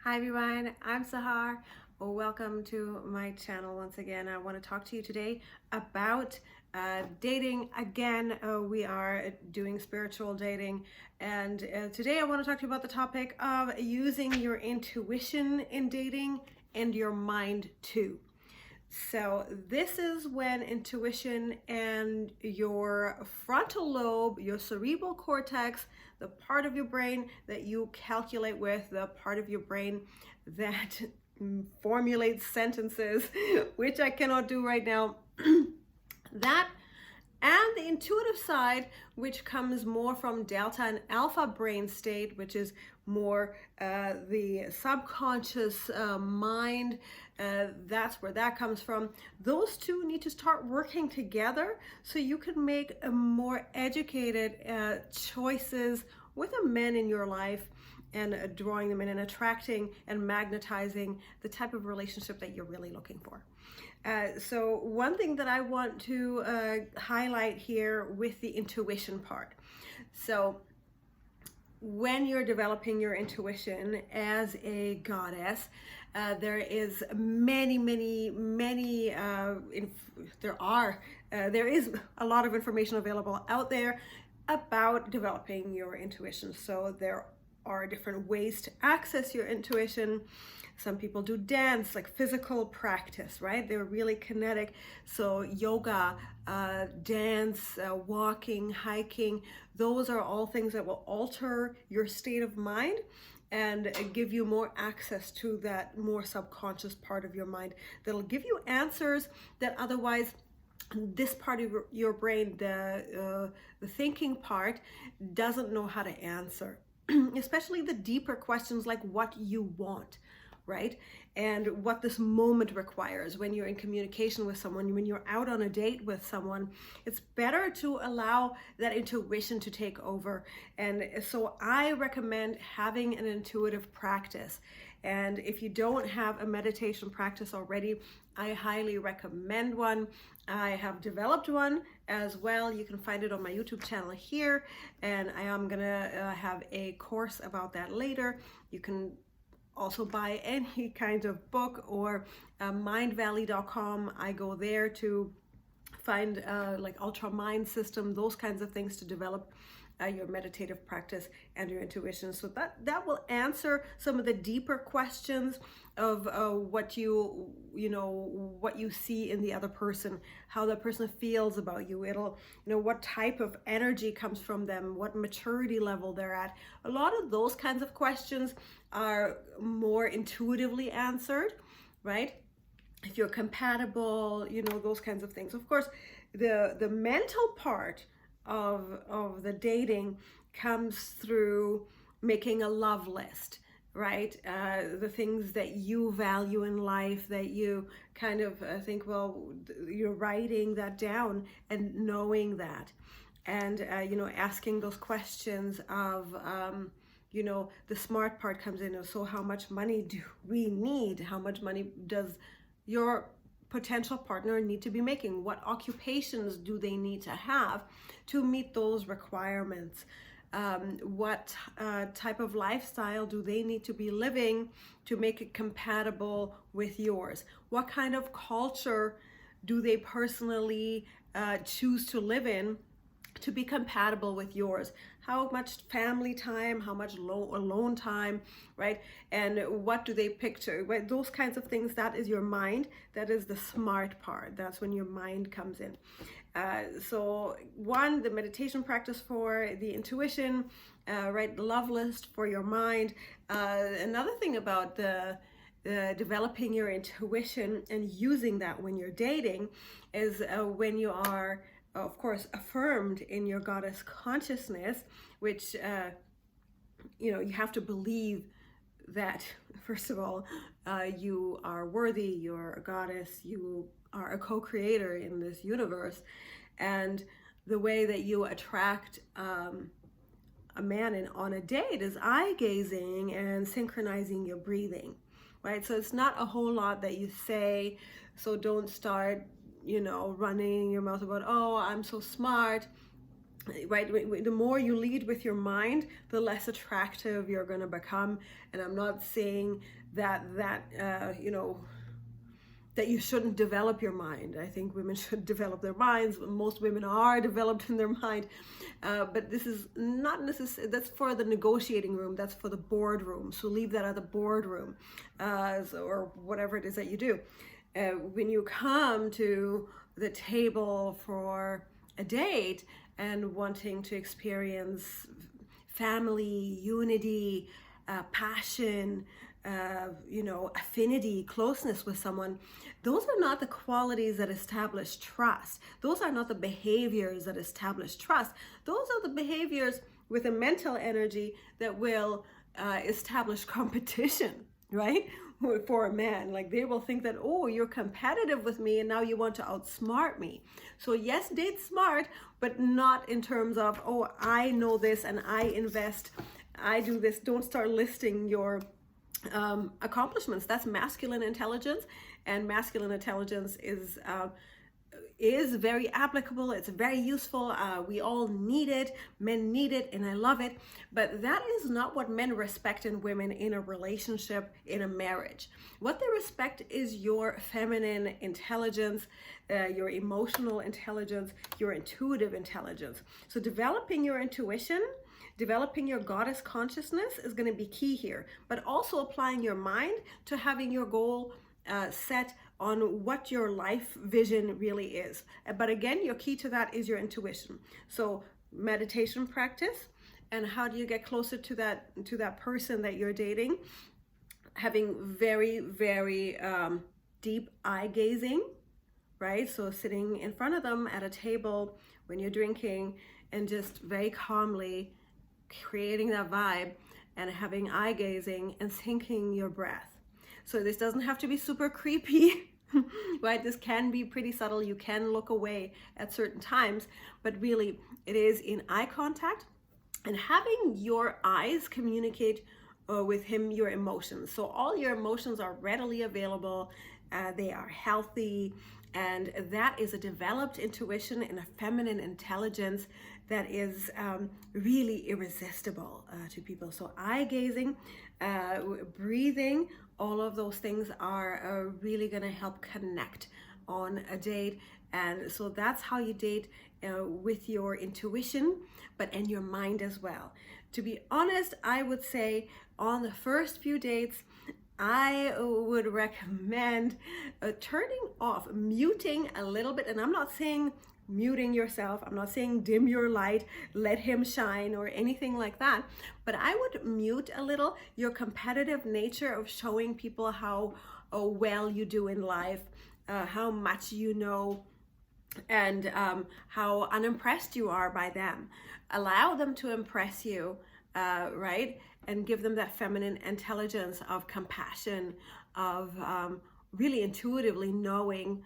Hi everyone, I'm Sahar. Welcome to my channel once again. I want to talk to you today about dating. Again, we are doing spiritual dating, and today I want to talk to you about the topic of using your intuition in dating and your mind too. So this is when intuition and your frontal lobe, your cerebral cortex, the part of your brain that you calculate with, the part of your brain that formulates sentences, which I cannot do right now, that and the intuitive side, which comes more from delta and alpha brain state, which is more the subconscious mind. That's where that comes from. Those two need to start working together so you can make a more educated choices with the men in your life, and drawing them in and attracting and magnetizing the type of relationship that you're really looking for. So one thing that I want to highlight here with the intuition part. So when you're developing your intuition as a goddess, there is there is a lot of information available out there about developing your intuition. So there are different ways to access your intuition. Some people do dance, like physical practice, right? They're really kinetic. So yoga, dance, walking, hiking, those are all things that will alter your state of mind and give you more access to that more subconscious part of your mind that'll give you answers that otherwise this part of your brain, the thinking part, doesn't know how to answer. Especially the deeper questions like what you want, right? And what this moment requires when you're in communication with someone, when you're out on a date with someone. It's better to allow that intuition to take over. And so I recommend having an intuitive practice. And if you don't have a meditation practice already, I highly recommend one. I have developed one as well. You can find it on my YouTube channel here, and I am gonna have a course about that later. You can also buy any kind of book or mindvalley.com. I go there to find like Ultra Mind System, those kinds of things to develop your meditative practice and your intuition. So that will answer some of the deeper questions of what what you see in the other person, how the person feels about you. It'll, what type of energy comes from them, what maturity level they're at. A lot of those kinds of questions are more intuitively answered, right? If you're compatible, those kinds of things. Of course, the mental part of the dating comes through making a love list, right? The things that you value in life, that you kind of think, well, you're writing that down and knowing that, and asking those questions of the smart part comes in. So how much money do we need? How much money does your potential partner need to be making? What occupations do they need to have to meet those requirements? What type of lifestyle do they need to be living to make it compatible with yours? What kind of culture do they personally choose to live in to be compatible with yours? How much family time, how much alone time, right? And what do they picture, right? Those kinds of things. That is your mind. That is the smart part. That's when your mind comes in. So one, the meditation practice for the intuition, right? The love list for your mind. Another thing about the developing your intuition and using that when you're dating is when you are, of course, affirmed in your goddess consciousness, which you have to believe that, first of all, you are worthy, you're a goddess, you are a co-creator in this universe. And the way that you attract a man on a date is eye gazing and synchronizing your breathing, right? So it's not a whole lot that you say. So don't start running your mouth about, oh, I'm so smart. right? The more you lead with your mind, the less attractive you're going to become. And I'm not saying that that you shouldn't develop your mind. I think women should develop their minds. Most women are developed in their mind, but this is not necessary. That's for the negotiating room. That's for the boardroom. So leave that at the boardroom, or whatever it is that you do. When you come to the table for a date and wanting to experience family, unity, passion, affinity, closeness with someone, those are not the qualities that establish trust. Those are not the behaviors that establish trust. Those are the behaviors with a mental energy that will establish competition, right? For a man, like they will think that, oh, you're competitive with me and now you want to outsmart me. So yes, date smart, but not in terms of, oh, I know this and I invest, I do this. Don't start listing your accomplishments. That's masculine intelligence, and masculine intelligence is very applicable. It's very useful. We all need it. Men need it, and I love it. But that is not what men respect in women in a relationship, in a marriage. What they respect is your feminine intelligence, your emotional intelligence, your intuitive intelligence. So developing your intuition, developing your goddess consciousness is going to be key here, but also applying your mind to having your goal set on what your life vision really is. But again, your key to that is your intuition. So meditation practice, and how do you get closer to that person that you're dating? Having very, very deep eye gazing, right? So sitting in front of them at a table when you're drinking and just very calmly creating that vibe and having eye gazing and syncing your breath. So this doesn't have to be super creepy, right? This can be pretty subtle. You can look away at certain times, but really it is in eye contact and having your eyes communicate with him your emotions. So all your emotions are readily available, they are healthy, and that is a developed intuition and a feminine intelligence that is really irresistible to people. So eye gazing, breathing, all of those things are really gonna help connect on a date. And so that's how you date, with your intuition, but in your mind as well. To be honest, I would say on the first few dates, I would recommend turning off, muting a little bit. And I'm not saying muting yourself, I'm not saying dim your light, let him shine, or anything like that, but I would mute a little your competitive nature of showing people how well you do in life, how much you know, and how unimpressed you are by them. Allow them to impress you, right? And give them that feminine intelligence of compassion, of really intuitively knowing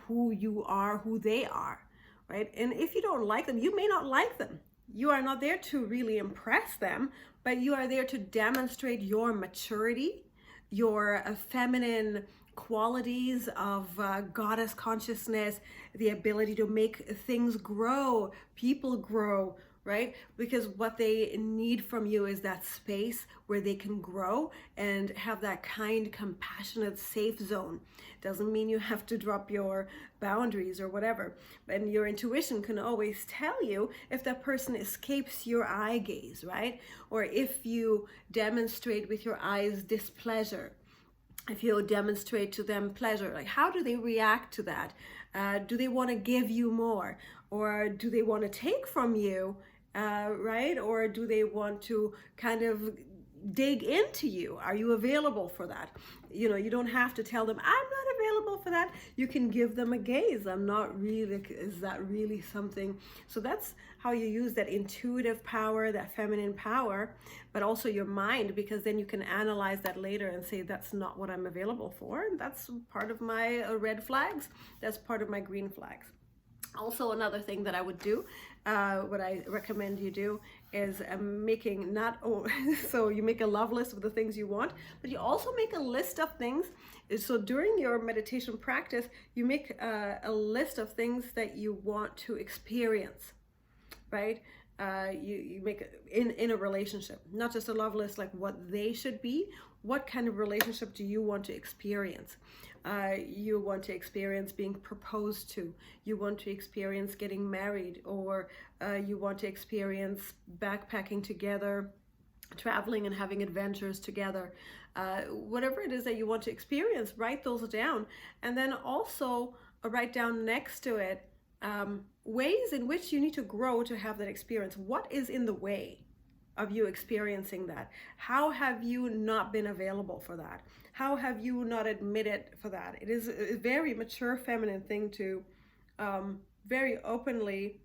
who you are, who they are, right? And if you don't like them, you may not like them. You are not there to really impress them, but you are there to demonstrate your maturity, your feminine qualities of goddess consciousness, the ability to make things grow, people grow, right? Because what they need from you is that space where they can grow and have that kind, compassionate, safe zone. Doesn't mean you have to drop your boundaries or whatever. And your intuition can always tell you if that person escapes your eye gaze, right? Or if you demonstrate with your eyes displeasure. If you demonstrate to them pleasure, like how do they react to that? Do they want to give you more? Or do they want to take from you, right? Or do they want to kind of dig into you? Are you available for that? You know, you don't have to tell them, I'm not available for that. You can give them a gaze. I'm not really, is that really something? So that's how you use that intuitive power, that feminine power, but also your mind, because then you can analyze that later and say, that's not what I'm available for. And that's part of my red flags. That's part of my green flags. Also, another thing that I would do, what I recommend you do, is making not only, so you make a love list of the things you want, but you also make a list of things. So during your meditation practice, you make a list of things that you want to experience, right? You make in a relationship, not just a love list like what they should be. What kind of relationship do you want to experience? You want to experience being proposed to. You want to experience getting married, or you want to experience backpacking together, traveling and having adventures together. Whatever it is that you want to experience, write those down. And then also write down next to it ways in which you need to grow to have that experience. What is in the way of you experiencing that? How have you not been available for that? How have you not admitted for that? It is a very mature feminine thing to very openly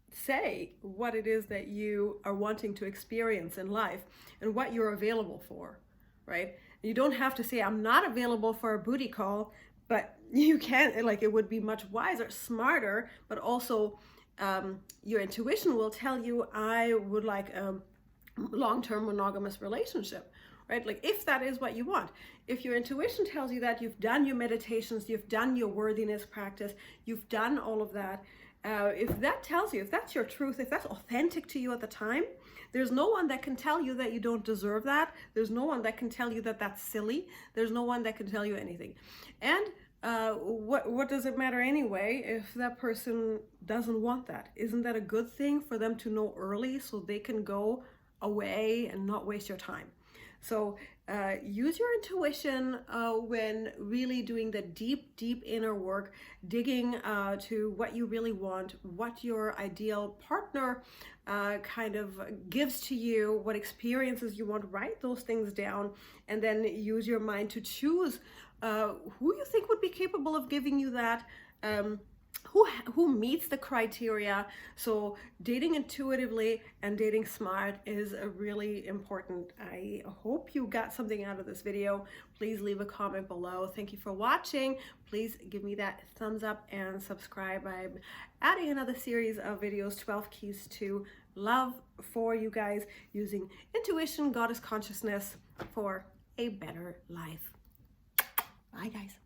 say what it is that you are wanting to experience in life and what you're available for, right? You don't have to say, I'm not available for a booty call, but you can, like, it would be much wiser, smarter, but also your intuition will tell you, I would like a long-term monogamous relationship, right? Like, if that is what you want. If your intuition tells you that, you've done your meditations, you've done your worthiness practice, you've done all of that, if that tells you, if that's your truth, if that's authentic to you at the time, there's no one that can tell you that you don't deserve that. There's no one that can tell you that that's silly. There's no one that can tell you anything. And what does it matter anyway if that person doesn't want that? Isn't that a good thing for them to know early so they can go away and not waste your time? So use your intuition when really doing the deep, deep inner work, digging to what you really want, what your ideal partner kind of gives to you, what experiences you want. Write those things down, and then use your mind to choose who you think would be capable of giving you that, who meets the criteria. So dating intuitively and dating smart is really important. I hope you got something out of this video. Please leave a comment below. Thank you for watching. Please give me that thumbs up and subscribe. I'm adding another series of videos, 12 keys to love, for you guys, using intuition, goddess consciousness for a better life. Bye, guys.